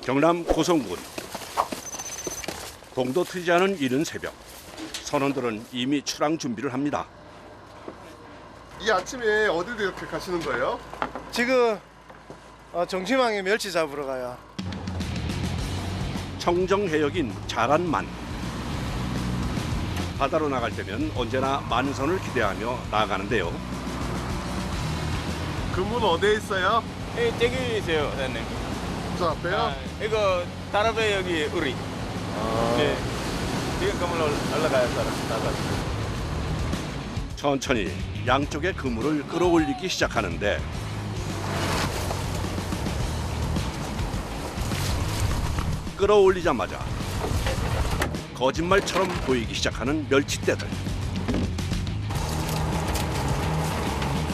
경남 고성군. 동도 트지 않은 이른 새벽, 선원들은 이미 출항 준비를 합니다. 이 아침에 어디로 이렇게 가시는 거예요? 지금 정치망에 멸치 잡으러 가요. 청정해역인 자란만. 바다로 나갈 때면 언제나 만선을 기대하며 나아가는데요. 근무는 어디에 있어요? 저기 있어요, 사장님. 저 앞에요? 이거 다르베 여기 우리. 네. 지금 그물로 올라가요, 따라. 천천히 양쪽의 그물을 끌어올리기 시작하는데 끌어올리자마자 거짓말처럼 보이기 시작하는 멸치떼들.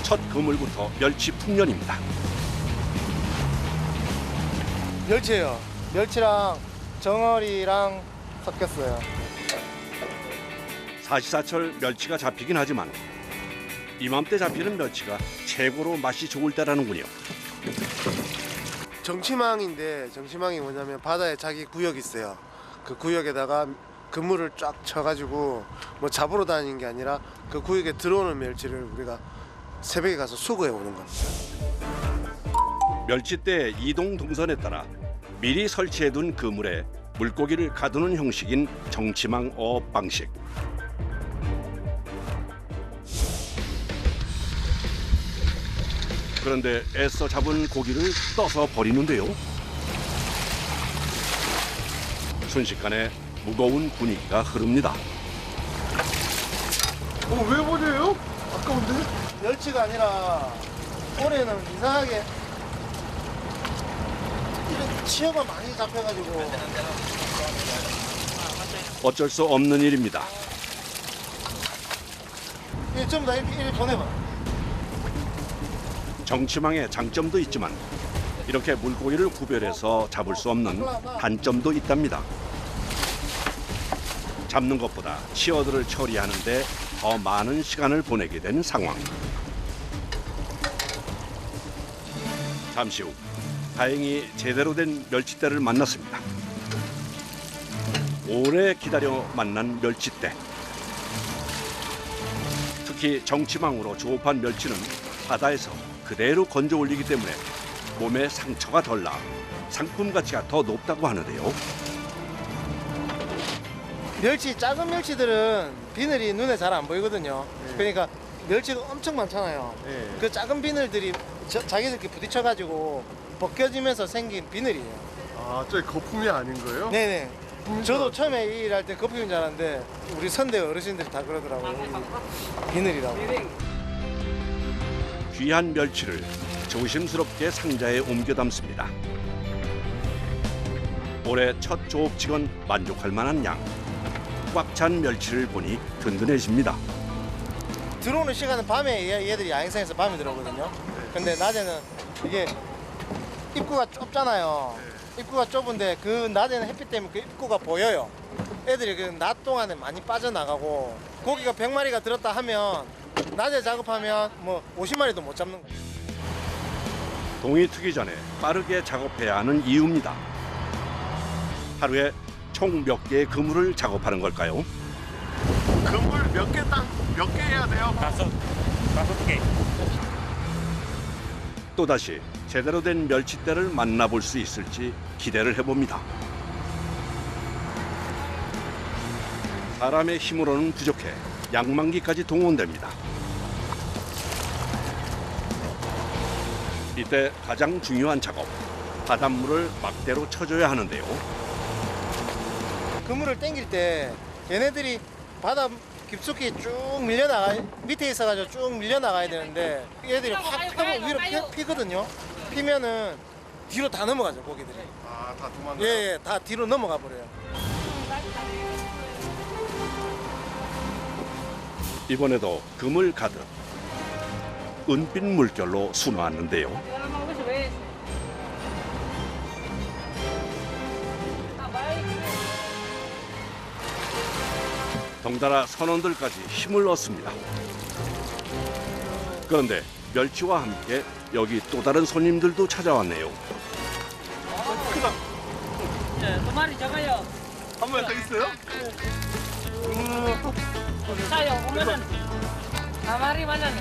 첫 그물부터 멸치 풍년입니다. 멸치예요. 멸치랑 정어리랑 섞였어요. 사시사철 멸치가 잡히긴 하지만 이맘때 잡히는 멸치가 최고로 맛이 좋을 때라는군요. 정치망인데 정치망이 뭐냐면 바다에 자기 구역이 있어요. 그 구역에다가 그물을 쫙 쳐가지고 뭐 잡으러 다니는 게 아니라 그 구역에 들어오는 멸치를 우리가 새벽에 가서 수거해 오는 겁니다. 멸치떼의 이동 동선에 따라 미리 설치해둔 그물에 물고기를 가두는 형식인 정치망 어업 방식. 그런데 애써 잡은 고기를 떠서 버리는데요. 순식간에 무거운 분위기가 흐릅니다. 왜 버려요? 아까운데? 멸치가 아니라 올해는 이상하게 이런 치어가 많이 잡혀가지고 어쩔 수 없는 일입니다. 이게 전부 다 이렇게 보내봐. 정치망의 장점도 있지만 이렇게 물고기를 구별해서 잡을 수 없는 단점도 있답니다. 잡는 것보다 치어들을 처리하는데 더 많은 시간을 보내게 된 상황. 잠시 후 다행히 제대로 된 멸치떼를 만났습니다. 오래 기다려 만난 멸치떼. 특히 정치망으로 조업한 멸치는 바다에서 그대로 건져 올리기 때문에 몸에 상처가 덜 나 상품 가치가 더 높다고 하는데요. 멸치 작은 멸치들은 비늘이 눈에 잘 안 보이거든요. 그러니까 멸치가 엄청 많잖아요. 네. 그 작은 비늘들이 자기들끼리 부딪혀가지고 벗겨지면서 생긴 비늘이에요. 아, 저기 거품이 아닌 거예요? 네네. 저도 처음에 이 일할 때 거품인 줄 알았는데 우리 선대 어르신들이 다 그러더라고요. 이 비늘이라고. 귀한 멸치를 조심스럽게 상자에 옮겨 담습니다. 올해 첫 조업 직원 만족할 만한 양. 꽉 찬 멸치를 보니 든든해집니다. 들어오는 시간은 밤에 얘들이 야행성에서 밤에 들어오거든요. 근데 낮에는 이게 입구가 좁잖아요. 입구가 좁은데 그 낮에는 햇빛 때문에 그 입구가 보여요. 애들이 그 낮 동안에 많이 빠져나가고 고기가 100마리가 들었다 하면 낮에 작업하면 뭐 50마리도 못 잡는 거예요. 동이 트기 전에 빠르게 작업해야 하는 이유입니다. 하루에 총 몇 개의 그물을 작업하는 걸까요? 그물 몇 개 해야 돼요? 다섯 개. 또다시 제대로 된 멸치떼를 만나볼 수 있을지 기대를 해봅니다. 사람의 힘으로는 부족해 양만기까지 동원됩니다. 이때 가장 중요한 작업, 바닷물을 막대로 쳐줘야 하는데요. 그물을 당길 때 얘네들이 바다 깊숙이 쭉 밀려나가 밑에 있어가지고 쭉 밀려나가야 되는데 얘들이 확 펴고 위로 피거든요. 피면은 뒤로 다 넘어가죠 고기들이. 아, 다 도망가요? 예, 다 뒤로 넘어가 버려요. 이번에도 그물 가득 은빛 물결로 수놓았는데요. 덩달아 선원들까지 힘을 얻습니다. 그런데 멸치와 함께 여기 또 다른 손님들도 찾아왔네요. 5마리 적어요. 한 마리 더 있어요? 싸요. 5만원. 4마리 만원.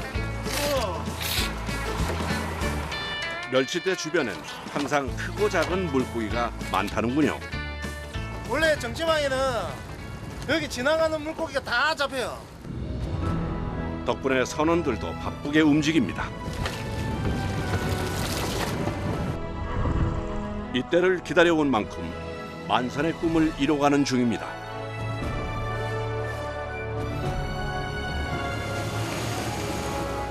멸치대 주변엔 항상 크고 작은 물고기가 많다는군요. 원래 정치망에는 여기 지나가는 물고기가 다 잡혀요. 덕분에 선원들도 바쁘게 움직입니다. 이때를 기다려온 만큼 만선의 꿈을 이뤄가는 중입니다.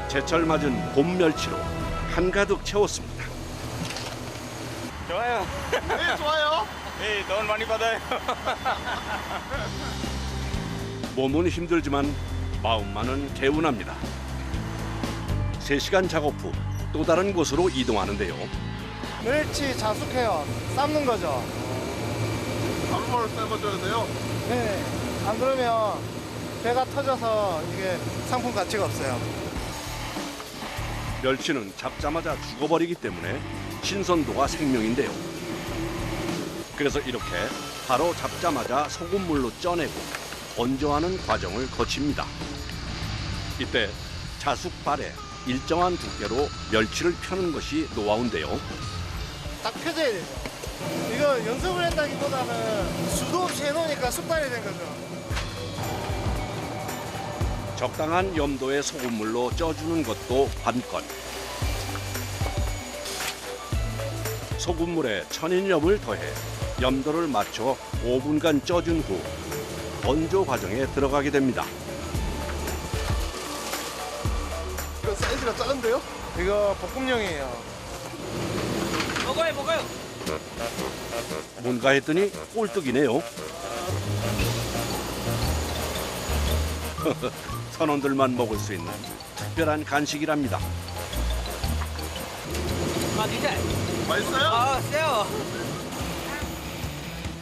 제철 맞은 봄 멸치로 한가득 채웠습니다. 좋아요. 네, 좋아요. 예, 돈 많이 받아요. 몸은 힘들지만 마음만은 개운합니다. 3시간 작업 후 또 다른 곳으로 이동하는데요. 멸치 자숙해요. 삶는 거죠. 바로바로 삶아줘야 돼요. 네. 안 그러면 배가 터져서 이게 상품 가치가 없어요. 멸치는 잡자마자 죽어버리기 때문에 신선도가 생명인데요. 그래서 이렇게 바로 잡자마자 소금물로 쪄내고 건조하는 과정을 거칩니다. 이때 자숙발에 일정한 두께로 멸치를 펴는 것이 노하우인데요. 딱 펴져야 되죠. 이거 연습을 했다기보다는 수도 없이 해놓으니까 습관이 된 거죠. 적당한 염도의 소금물로 쪄주는 것도 관건. 소금물에 천인염을 더해 염도를 맞춰 5분간 쪄준 후 건조 과정에 들어가게 됩니다. 이거 사이즈가 작은데요? 이거 볶음용이에요. 먹어요. 뭔가 했더니 꼴뚜기네요. 선원들만 먹을 수 있는 특별한 간식이랍니다. 맛있대. 맛있어요? 아, 세요.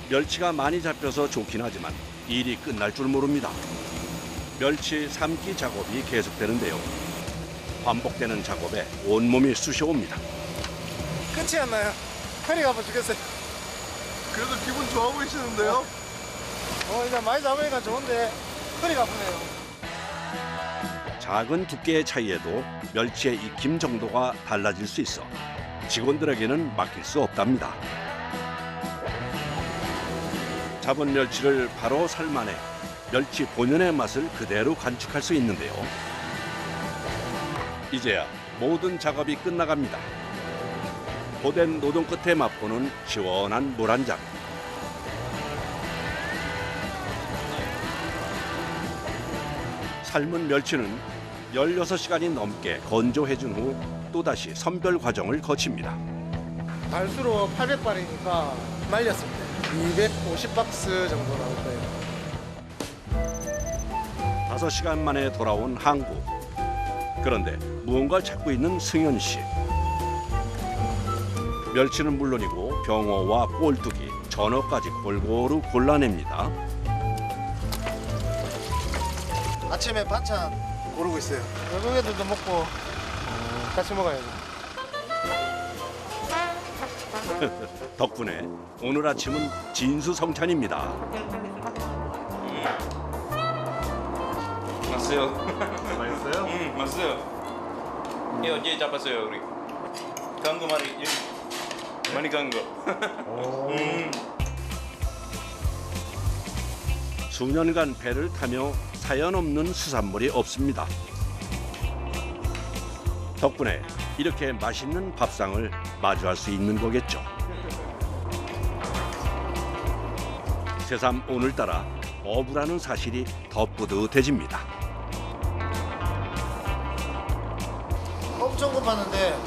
멸치가 많이 잡혀서 좋긴 하지만 일이 끝날 줄 모릅니다. 멸치 삶기 작업이 계속되는데요. 반복되는 작업에 온몸이 쑤셔옵니다. 끝이 안 나요. 허리가 아파 죽겠어요. 그래도 기분 좋아 보이시는데요? 이제 많이 잡으니까 좋은데 허리가 아프네요. 작은 두께의 차이에도 멸치의 익힘 정도가 달라질 수 있어 직원들에게는 맡길 수 없답니다. 잡은 멸치를 바로 삶아내 멸치 본연의 맛을 그대로 간직할 수 있는데요. 이제야 모든 작업이 끝나갑니다. 고된 노동 끝에 맛보는 시원한 물 한 잔. 삶은 멸치는 16시간이 넘게 건조해준 후 또다시 선별 과정을 거칩니다. 발수로 800발이니까 말렸을 때 250박스 정도 나올 거예요. 5시간 만에 돌아온 항구. 그런데 무언가를 찾고 있는 승현 씨. 멸치는 물론이고 병어와 꼴뚜기, 전어까지 골고루 골라냅니다. 아침에 반찬 고르고 있어요. 외국 애들도 먹고 같이 먹어야죠. 덕분에 오늘 아침은 진수성찬입니다. 맛있어요. 맛있어요? 맛있어요. 예, 어제 잡았어요, 우리. 강거 많이 간 거. 수년간 배를 타며 사연 없는 수산물이 없습니다. 덕분에 이렇게 맛있는 밥상을 마주할 수 있는 거겠죠. 새삼 오늘따라 어부라는 사실이 더 뿌듯해집니다. 엄청 급하는데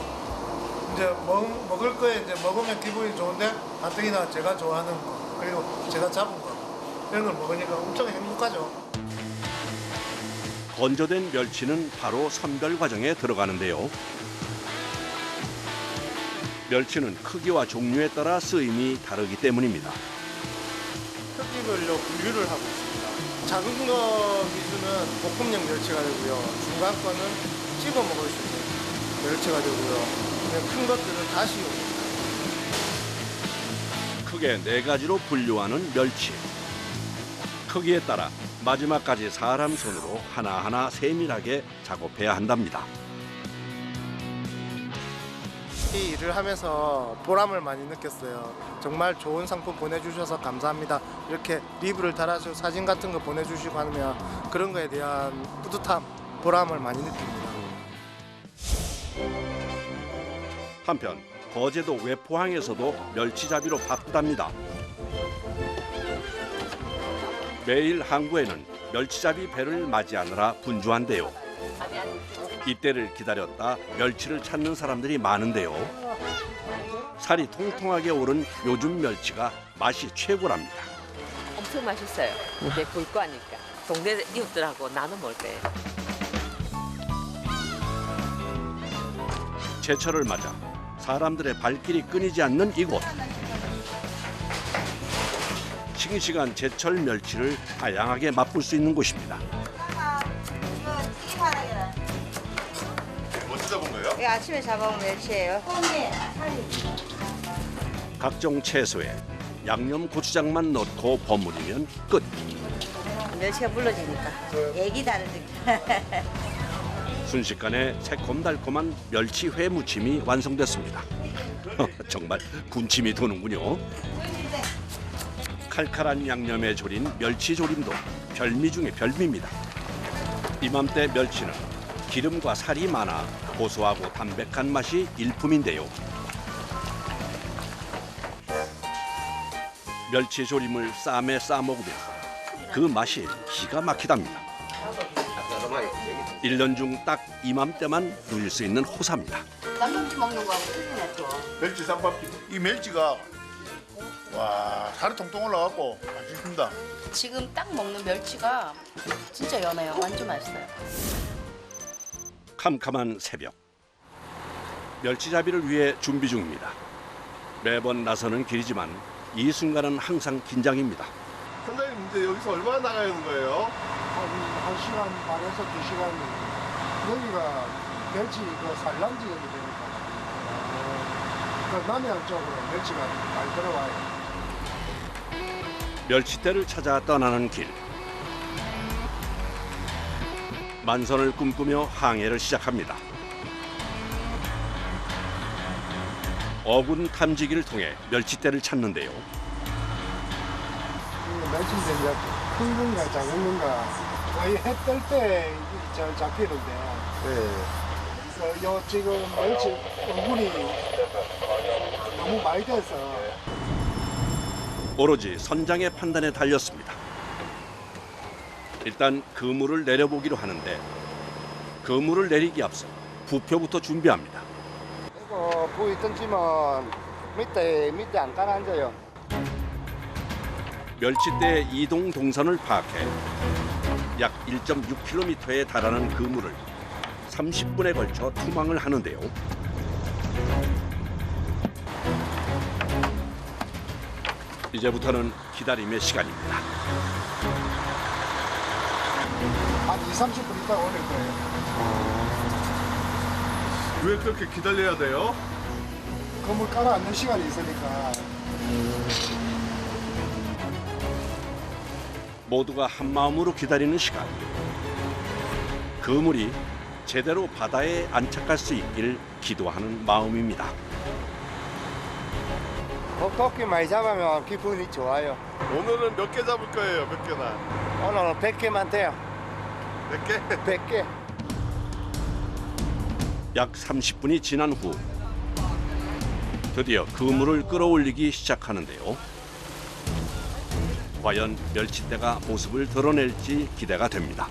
이제 먹을 거에 이제 먹으면 기분이 좋은데 가뜩이나 제가 좋아하는 거 그리고 제가 잡은 거 이런 걸 먹으니까 엄청 행복하죠. 건조된 멸치는 바로 선별 과정에 들어가는데요. 멸치는 크기와 종류에 따라 쓰임이 다르기 때문입니다. 크기별로 분류를 하고 있습니다. 작은 거 기준은 볶음용 멸치가 되고요. 중간 거는 씹어 먹을 수 있는 멸치가 되고요. 큰 것들은 다시요. 크게 4가지로 분류하는 멸치. 크기에 따라 마지막까지 사람 손으로 하나하나 세밀하게 작업해야 한답니다. 이 일을 하면서 보람을 많이 느꼈어요. 정말 좋은 상품 보내주셔서 감사합니다. 이렇게 리뷰를 달아주고 사진 같은 거 보내주시고 하면 그런 거에 대한 뿌듯함, 보람을 많이 느낍니다. 한편 거제도 외포항에서도 멸치잡이로 바쁘답니다. 매일 항구에는 멸치잡이 배를 맞이하느라 분주한데요. 이때를 기다렸다 멸치를 찾는 사람들이 많은데요. 살이 통통하게 오른 요즘 멸치가 맛이 최고랍니다. 엄청 맛있어요. 이제 볼 거니까 동네 이웃들하고 나눠 먹을 거예요. 제철을 맞아 사람들의 발길이 끊이지 않는 이곳. 싱싱한 제철 멸치를 다양하게 맛볼 수 있는 곳입니다. 어디서 잡은 거예요? 예, 아침에 잡아온 멸치예요. 각종 채소에 양념 고추장만 넣고 버무리면 끝. 멸치가 물러지니까 애기 다른 느낌. 순식간에 새콤달콤한 멸치 회무침이 완성됐습니다. 정말 군침이 도는군요. 칼칼한 양념에 졸인 멸치조림도 별미 중의 별미입니다. 이맘때 멸치는 기름과 살이 많아 고소하고 담백한 맛이 일품인데요. 멸치조림을 쌈에 싸먹으면 그 맛이 기가 막히답니다. 1년 중 딱 이맘때만 누릴 수 있는 호사입니다. 쌈김치 먹는 거하고 틀리네 또. 멸치 쌈밥집. 이 멸치가 와 살이 통통 올라갖고 맛있습니다. 지금 딱 먹는 멸치가 진짜 연해요. 완전 맛있어요. 캄캄한 새벽. 멸치잡이를 위해 준비 중입니다. 매번 나서는 길이지만 이 순간은 항상 긴장입니다. 선장님 이제 여기서 얼마나 나가는 거예요? 한 시간 반에서 2시간. 여기가 멸치 그 산란지역이 되니까 그 남해안 쪽으로 멸치가 많이 들어와요. 멸치대를 찾아 떠나는 길. 만선을 꿈꾸며 항해를 시작합니다. 어군 탐지기를 통해 멸치대를 찾는데요. 멸치인데 이제 큰 건가 작은 건가 거의 해 뜰 때 잘 잡히는데 요 지금 멸치 어군이 너무 많이 돼서 오로지 선장의 판단에 달렸습니다. 일단 그물을 내려보기로 하는데 그물을 내리기 앞서 부표부터 준비합니다. 이거 부위 던지면 밑에 안 가라앉아요. 멸치대의 이동 동선을 파악해 약 1.6km에 달하는 그물을 30분에 걸쳐 투망을 하는데요. 이제부터는 기다림의 시간입니다. 한 20-30분 있다 올릴 거예요. 왜 그렇게 기다려야 돼요? 그물 깔아앉는 시간이 있으니까. 모두가 한마음으로 기다리는 시간. 그물이 제대로 바다에 안착할 수 있길 기도하는 마음입니다. 토끼 많이 잡으면 기분이 좋아요. 오늘은 몇 개 잡을 거예요? 몇 개나? 오늘은 100개만 돼요. 몇 개? 100개. 약 30분이 지난 후 드디어 그물을 끌어올리기 시작하는데요. 과연 멸치대가 모습을 드러낼지 기대가 됩니다.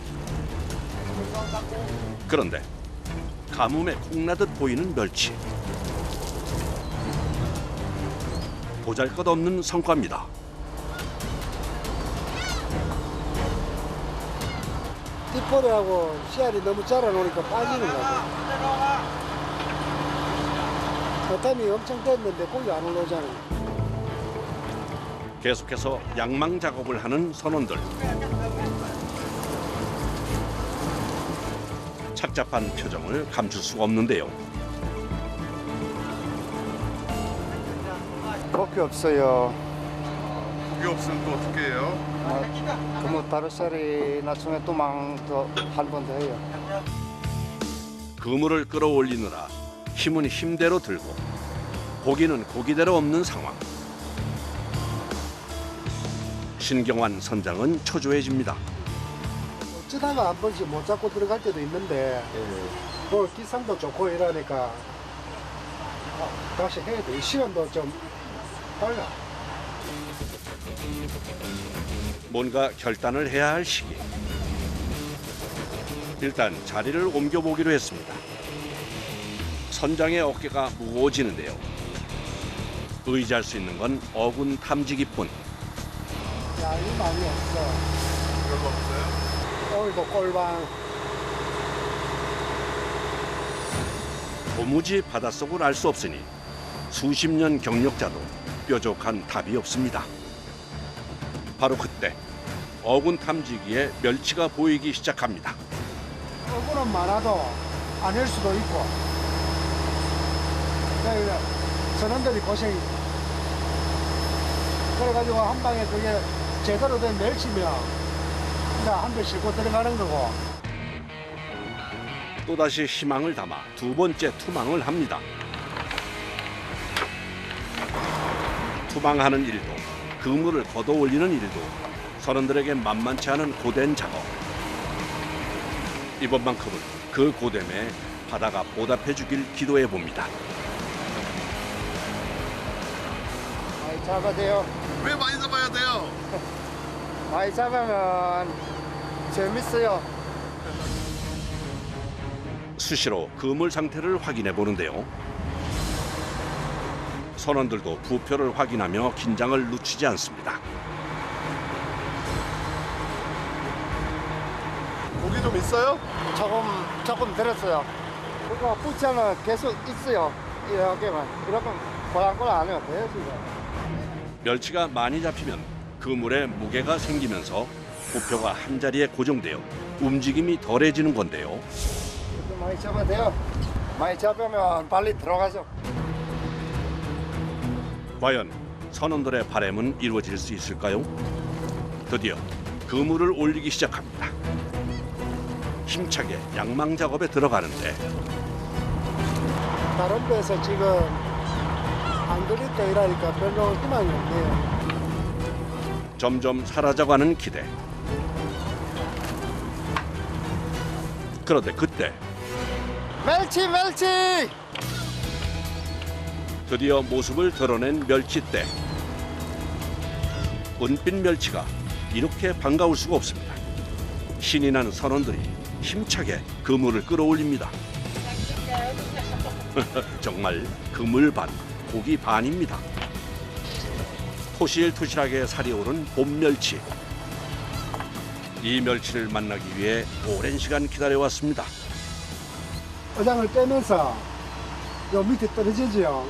그런데 가뭄에 콩나듯 보이는 멸치. 보잘것없는 성과입니다. 뒷벌이하고 씨알이 너무 자라놓으니까 빠지는 거죠. 겉함이 엄청 뗐는데 고기 안 올라오잖아요. 계속해서 양망 작업을 하는 선원들. 착잡한 표정을 감출 수가 없는데요. 고기 없어요. 그게 없으면 또 어떻게 해요? 그뭐 다르살이 나중에 또망도 한 번 더 해요. 그물을 끌어올리느라 힘은 힘대로 들고 고기는 고기대로 없는 상황. 신경환 선장은 초조해집니다. 어쩌다가 한 번씩 못 잡고 들어갈 때도 있는데 뭐 기상도 좋고 이러니까 다시 해야 돼. 시간도 좀 빨라. 뭔가 결단을 해야 할 시기. 일단 자리를 옮겨보기로 했습니다. 선장의 어깨가 무거워지는데요. 의지할 수 있는 건 어군 탐지기뿐. 양이 많이 없어. 별로 없어요? 오늘도 꼴방. 도무지 바닷속을 알 수 없으니 수십 년 경력자도 뾰족한 답이 없습니다. 바로 그때 어군 탐지기에 멸치가 보이기 시작합니다. 어구는 많아도 아닐 수도 있고. 그러니까 선원들이 고생이. 그래가지고 한 방에 그게 제대로 된 멸치면 그냥 한 배 싣고 들어가는 거고. 또다시 희망을 담아 두 번째 투망을 합니다. 투망하는 일도 그물을 걷어 올리는 일도 선원들에게 만만치 않은 고된 작업. 이번만큼은 그 고됨에 바다가 보답해 주길 기도해 봅니다. 많이 잡아야 돼요. 왜 많이 잡아야 돼요? 많이 잡으면 재밌어요. 수시로 그물 상태를 확인해 보는데요. 선원들도 부표를 확인하며 긴장을 늦추지 않습니다. 고기 좀 있어요? 조금 들었어요. 그거 부채는 계속 있어요. 이렇게만 꼴랑꼴랑 안 해도 돼요 지금. 멸치가 많이 잡히면 그물에 무게가 생기면서 부표가 한 자리에 고정되어 움직임이 덜해지는 건데요. 좀 많이 잡아야 돼요. 많이 잡으면 빨리 들어가죠. 과연 선원들의 바람은 이루어질 수 있을까요? 드디어 그물을 올리기 시작합니다. 힘차게 양망 작업에 들어가는데 다른 데서 지금 안 그릴 때 일하니까 별로 희망이 없네요. 점점 사라져가는 기대. 그런데 그때 멸치! 드디어 모습을 드러낸 멸치떼. 은빛 멸치가 이렇게 반가울 수가 없습니다. 신이 난 선원들이 힘차게 그물을 끌어올립니다. 정말 그물 반, 고기 반입니다. 토실토실하게 살이 오른 봄 멸치. 이 멸치를 만나기 위해 오랜 시간 기다려왔습니다. 어장을 떼면서 요 밑에 떨어지죠.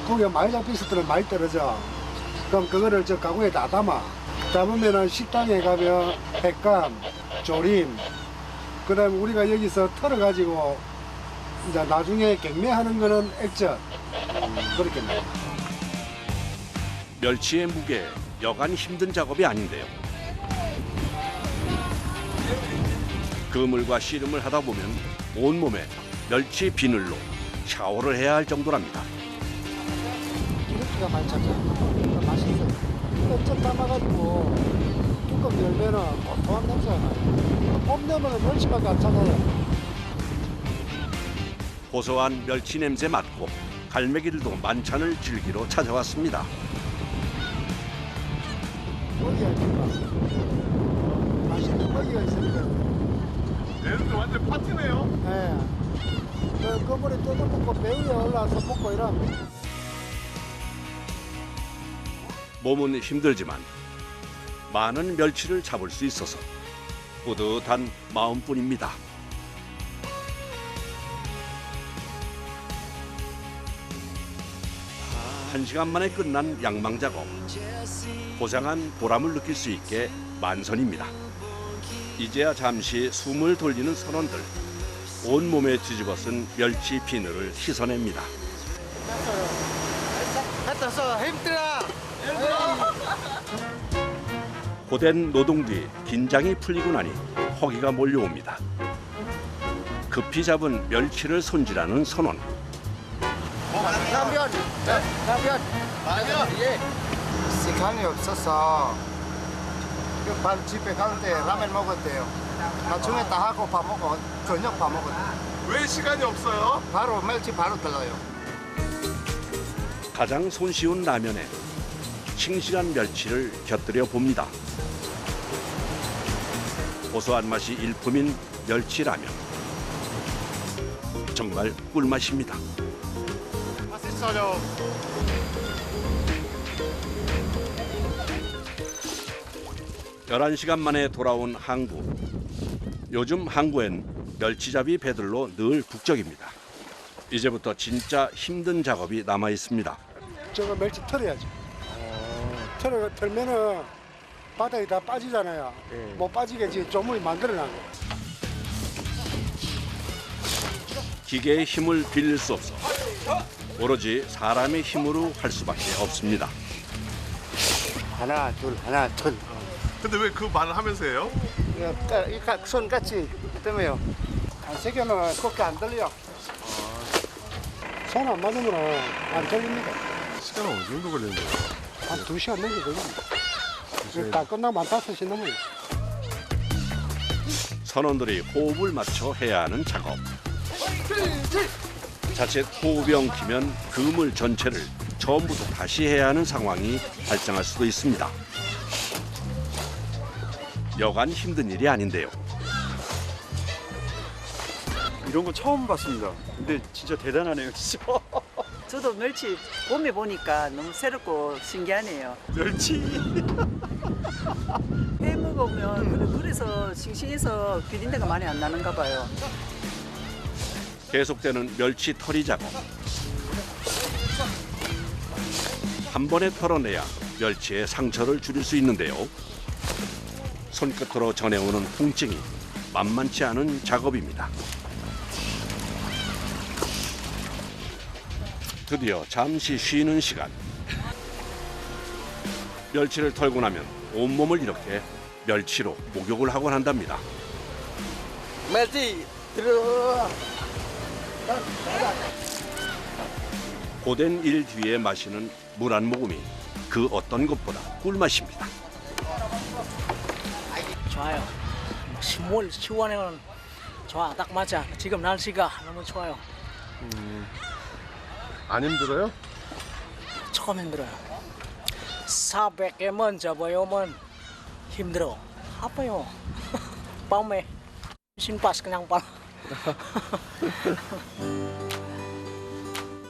거기가 많이 잡혔을 때는 많이 떨어져. 그럼 그거를 저 가구에 다 담아. 담으면은 식당에 가면 횟감, 조림, 그다음에 우리가 여기서 털어가지고 이제 나중에 경매하는 거는 액젓 그렇게 나와. 멸치의 무게 여간 힘든 작업이 아닌데요. 그물과 씨름을 하다 보면 온몸에 멸치 비늘로 샤워를 해야 할 정도랍니다. 기름기가 많이 차죠. 맛있어요. 액젓 담아가지고 뚜껑 열면은 고소한 냄새가 나요. 봄 되면 멸치밖에 안 차가요. 고소한 멸치 냄새 맡고 갈매기들도 만찬을 즐기러 찾아왔습니다. 먹이가 있니까 맛있는 먹이가 있으니까. 얘는 완전 파티네요. 네. 그 물에 뜯어먹고 배 위에 올라와서 먹고 이러면 몸은 힘들지만 많은 멸치를 잡을 수 있어서 뿌듯한 마음뿐입니다. 한 시간 만에 끝난 양망 작업. 고생한 보람을 느낄 수 있게 만선입니다. 이제야 잠시 숨을 돌리는 선원들. 온몸에 뒤집어 쓴 멸치 비늘을 씻어냅니다. 했다 써 힘들어. 고된 노동 뒤 긴장이 풀리고 나니 허기가 몰려옵니다. 급히 잡은 멸치를 손질하는 선원. 남편. 예. 시간이 없어서 밤 집에 갈 때 라면 먹었대요. 나중에 다 하고 밥 먹고 저녁 밥 먹었대요. 왜 시간이 없어요? 바로 멸치 바로 들어요. 가장 손쉬운 라면에 싱싱한 멸치를 곁들여 봅니다. 고소한 맛이 일품인 멸치라면. 정말 꿀맛입니다. 맛있어요. 열한 시간 만에 돌아온 항구. 요즘 항구엔 멸치잡이 배들로 늘 북적입니다. 이제부터 진짜 힘든 작업이 남아 있습니다. 저거 멸치 털어야지. 털면은 바닥에 다 빠지잖아요. 못 빠지게 지금 조물이 만들어놔. 기계의 힘을 빌릴 수 없어 오로지 사람의 힘으로 할 수밖에 없습니다. 하나, 둘. 근데 왜 그 말을 하면서 해요? 손 같이 뜨면요. 안 새겨는 그렇게 안 들려. 손 안 맞으면 안 들립니다. 시간은 어느 정도 걸리는 거예요? 한 2시간 넘게 걸립니다. 다 끝나면 한 5시 넘어요. 선원들이 호흡을 맞춰 해야 하는 작업. 자칫 호흡이 엉키면 그물 전체를 처음부터 다시 해야 하는 상황이 발생할 수도 있습니다. 여간 힘든 일이 아닌데요. 이런 거 처음 봤습니다. 근데 진짜 대단하네요, 진짜. 저도 멸치 봄에 보니까 너무 새롭고 신기하네요. 멸치. 해 먹으면 그래서 싱싱해서 비린내가 많이 안 나는가 봐요. 계속되는 멸치 털이 작업. 한 번에 털어내야 멸치의 상처를 줄일 수 있는데요. 손끝으로 전해오는 통증이 만만치 않은 작업입니다. 드디어 잠시 쉬는 시간. 멸치를 털고 나면 온몸을 이렇게 멸치로 목욕을 하곤 한답니다. 멸치 들어. 고된 일 뒤에 마시는 물 한 모금이 그 어떤 것보다 꿀맛입니다. 좋아요. 물 시원해는 좋아. 딱 맞아. 지금 날씨가 너무 좋아요. 안 힘들어요? 조금 힘들어요. 400개 먼저 보이면 힘들어. 아파요. 밤에 신바스 그냥 봐.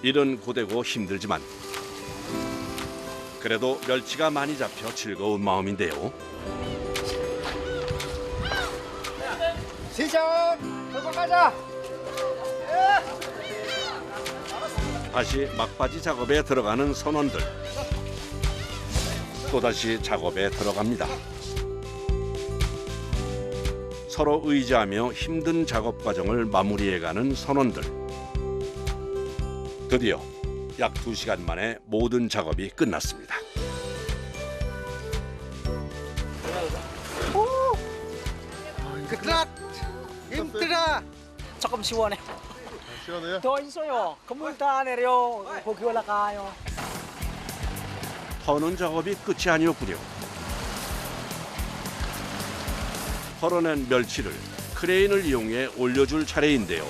일은 고되고 힘들지만 그래도 멸치가 많이 잡혀 즐거운 마음인데요. 시작! 들고 가자! 다시 막바지 작업에 들어가는 선원들. 또다시 작업에 들어갑니다. 서로 의지하며 힘든 작업 과정을 마무리해가는 선원들. 드디어 약 2시간 만에 모든 작업이 끝났습니다. 그딱 힘들어. 조금 시원해. 시원해요? 더 있어요. 그물 다 내려. 거기 올라가요. 터는 작업이 끝이 아니었군요. 털어낸 멸치를 크레인을 이용해 올려줄 차례인데요.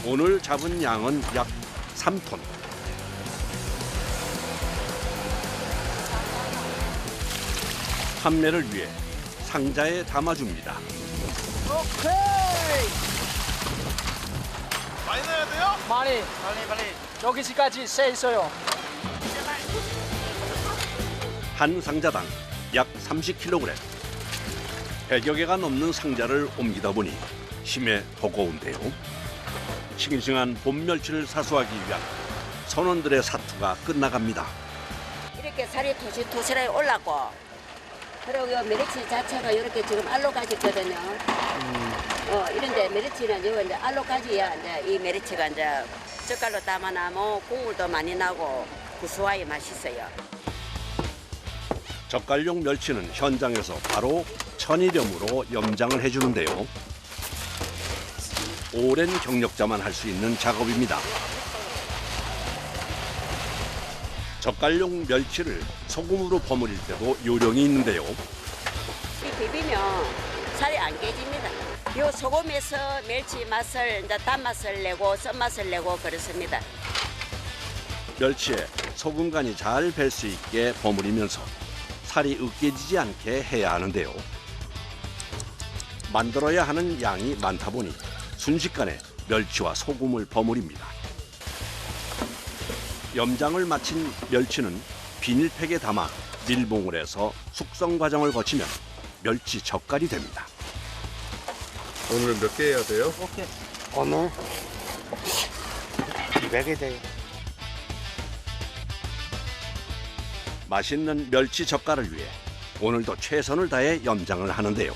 오늘 잡은 양은 약 3톤. 판매를 위해 상자에 담아줍니다. 오케이. 많이 넣어야 돼요? 많이. 여기까지 세 있어요. 한 상자당 약 30kg. 100여 개가 넘는 상자를 옮기다 보니 힘에 버거운데요. 싱싱한 봄 멸치를 사수하기 위한 선원들의 사투가 끝나갑니다. 이렇게 살이 토실토실하게 올랐고 그리고 요 메리치 자체가 이렇게 지금 알로까지 있거든요. 이런데 메리치는 여기 이제 알로까지야 이제 이 메리치가 이제 젓갈로 담아나면 국물도 많이 나고 구수하게 맛있어요. 젓갈용 멸치는 현장에서 바로 천일염으로 염장을 해주는데요. 오랜 경력자만 할 수 있는 작업입니다. 젓갈용 멸치를 소금으로 버무릴 때도 요령이 있는데요. 이 비비면 살이 안 깨집니다. 요 소금에서 멸치 맛을 이제 단맛을 내고 쓴맛을 내고 그렇습니다. 멸치에 소금 간이 잘 배 수 있게 버무리면서 살이 으깨지지 않게 해야 하는데요. 만들어야 하는 양이 많다 보니 순식간에 멸치와 소금을 버무립니다. 염장을 마친 멸치는 비닐팩에 담아 밀봉을 해서 숙성 과정을 거치면 멸치 젓갈이 됩니다. 오늘 몇 개 해야 돼요? 오케이. 오늘 200이 돼요. 맛있는 멸치 젓갈을 위해 오늘도 최선을 다해 염장을 하는데요.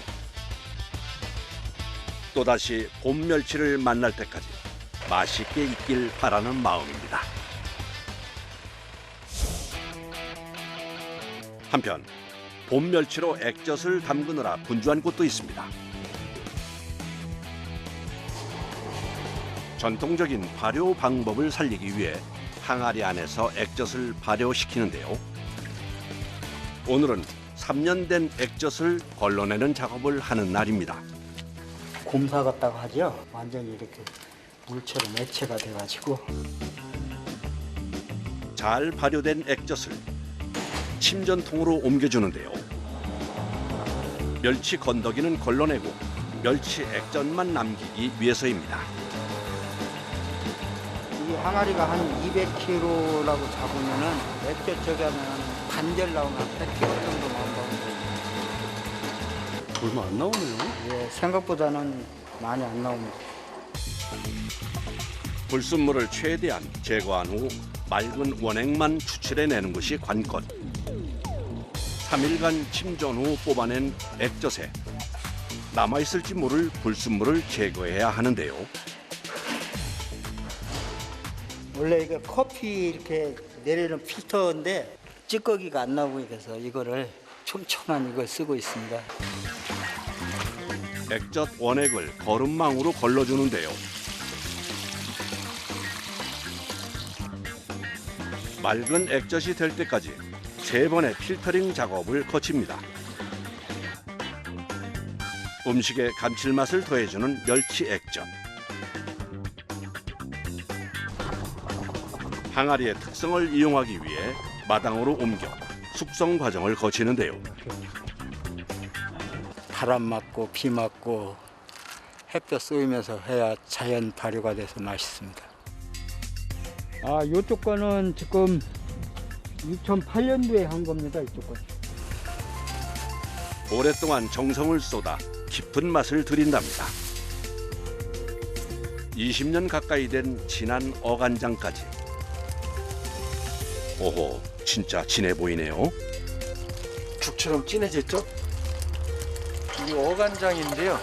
또다시 봄 멸치를 만날 때까지 맛있게 익길 바라는 마음입니다. 한편 봄 멸치로 액젓을 담그느라 분주한 곳도 있습니다. 전통적인 발효 방법을 살리기 위해 항아리 안에서 액젓을 발효시키는데요. 오늘은 3년 된 액젓을 걸러내는 작업을 하는 날입니다. 곰사 같다고 하죠. 완전히 이렇게 물처럼 액체가 돼가지고 잘 발효된 액젓을 침전통으로 옮겨주는데요. 멸치 건더기는 걸러내고 멸치 액젓만 남기기 위해서입니다. 이 항아리가 한 200kg라고 잡으면은 액젓 저기 하면 반절 나오면 100kg 정도 나온다고. 얼마 안 나오네요. 예, 생각보다는 많이 안 나옵니다. 불순물을 최대한 제거한 후 맑은 원액만 추출해내는 것이 관건. 3일간 침전 후 뽑아낸 액젓에 남아있을지 모를 불순물을 제거해야 하는데요. 원래 이거 커피 이렇게 내리는 필터인데 찌꺼기가 안 나오고 그래서 이거를 촘촘한 이걸 쓰고 있습니다. 액젓 원액을 거름망으로 걸러주는데요. 맑은 액젓이 될 때까지 3번의 필터링 작업을 거칩니다. 음식의 감칠맛을 더해주는 멸치 액젓. 항아리의 특성을 이용하기 위해 마당으로 옮겨 숙성 과정을 거치는데요. 바람 맞고 비 맞고 햇볕 쏘이면서 해야 자연 발효가 돼서 맛있습니다. 이쪽 거는 지금 2008년도에 한 겁니다. 이쪽 거. 오랫동안 정성을 쏟아 깊은 맛을 들인답니다. 20년 가까이 된 진한 어간장까지. 오호, 진짜 진해 보이네요. 죽처럼 진해졌죠? 이 어간장인데요.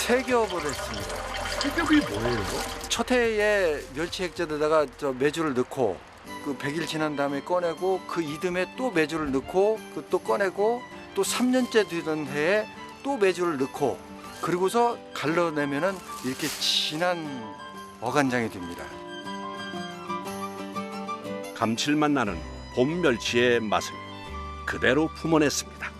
3겹을 했습니다. 3겹이 뭐예요? 첫 해에 멸치 액젓에다가 메주를 넣고 그 100일 지난 다음에 꺼내고 그 이듬해 또 메주를 넣고 그 또 꺼내고 또 3년째 되던 해에 또 메주를 넣고 그리고서 갈라내면은 이렇게 진한 어간장이 됩니다. 감칠맛 나는 봄 멸치의 맛을 그대로 품어냈습니다.